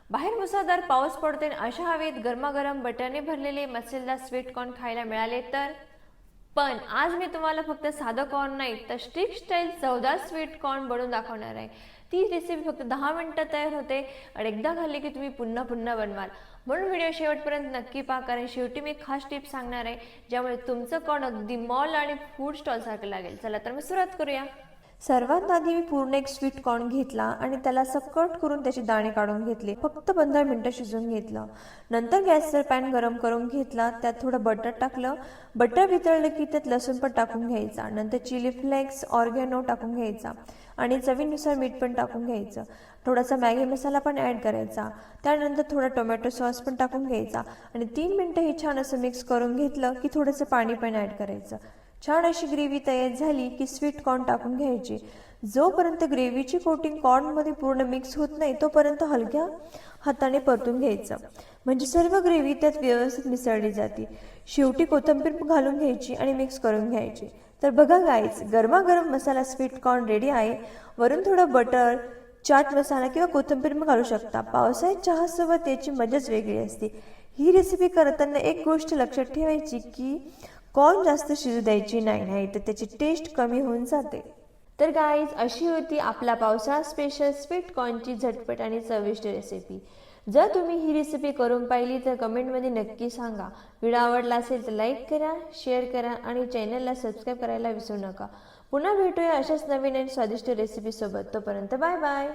बाहेर मुसळधार पाऊस पडतोय, अशा हवेत गरमागरम बटरने भरलेले मसालेदार स्वीट कॉर्न खायला मिळाले तर. पण आज मी तुम्हाला फक्त साधं कॉर्न नाही तर स्टिक स्टाईल चवदार स्वीट कॉर्न बनवून दाखवणार आहे. ती रेसिपी फक्त 10 मिनिटात तयार होते आणि एकदा खाल्ली की तुम्ही पुन्हा पुन्हा बनवाल. म्हणून व्हिडिओ शेवटपर्यंत नक्की पहा, कारण शेवटी मी खास टिप्स सांगणार आहे ज्यामुळे तुमचं कॉर्न अगदी मॉल आणि फूड स्टॉल सारखं लागेल. चला तर मग सुरुवात करूया. सर्वात आधी मी पूर्ण एक स्वीट कॉर्न घेतला आणि त्याला सकट करून त्याचे दाणे काढून घेतले. फक्त 15 मिनिटं शिजवून घेतलं. नंतर गॅसवर पॅन गरम करून घेतला, त्यात थोडं बटर टाकलं. बटर वितळलं की त्यात लसूण पण टाकून घ्यायचा. नंतर चिली फ्लेक्स, ऑर्गॅनो टाकून घ्यायचा आणि चवीनुसार मीठ पण टाकून घ्यायचं. थोडासा मॅगी मसाला पण ॲड करायचा. त्यानंतर थोडा टोमॅटो सॉस पण टाकून घ्यायचा आणि 3 मिनिटं हे छान असं मिक्स करून घेतलं की थोडंसं पाणी पण ॲड करायचं. छान अशी ग्रेव्ही तयार झाली की स्वीट कॉर्न टाकून घ्यायची. जोपर्यंत ग्रेव्हीची कोटिंग कॉर्नमध्ये पूर्ण मिक्स होत नाही तोपर्यंत हलक्या हाताने परतून घ्यायचं, म्हणजे सर्व ग्रेव्ही त्यात व्यवस्थित मिसळली जाते. शेवटी कोथिंबीर घालून घ्यायची आणि मिक्स करून घ्यायची. तर बघा गाईज, गरमागरम मसाला स्वीट कॉर्न रेडी आहे. वरून थोडं बटर, चाट मसाला किंवा कोथिंबीर पण घालू शकता. पावसाळ्यात चहासोबत याची मजाच वेगळी असते. ही रेसिपी करताना एक गोष्ट लक्षात ठेवायची की कॉर्न जास्त शिजू द्यायची नाही तर त्याची टेस्ट कमी होऊन जाते. तर गाईज, अशी होती आपला पावसाळा स्पेशल स्वीट कॉर्नची झटपट आणि चविष्ट रेसिपी. जर तुम्ही ही रेसिपी करून पाहिली तर कमेंटमध्ये नक्की सांगा. व्हिडिओ आवडला असेल तर लाईक करा, शेअर करा आणि चॅनलला सबस्क्राईब करायला विसरू नका. पुन्हा भेटूया अशाच नवीन आणि स्वादिष्ट रेसिपीसोबत. तोपर्यंत बाय बाय.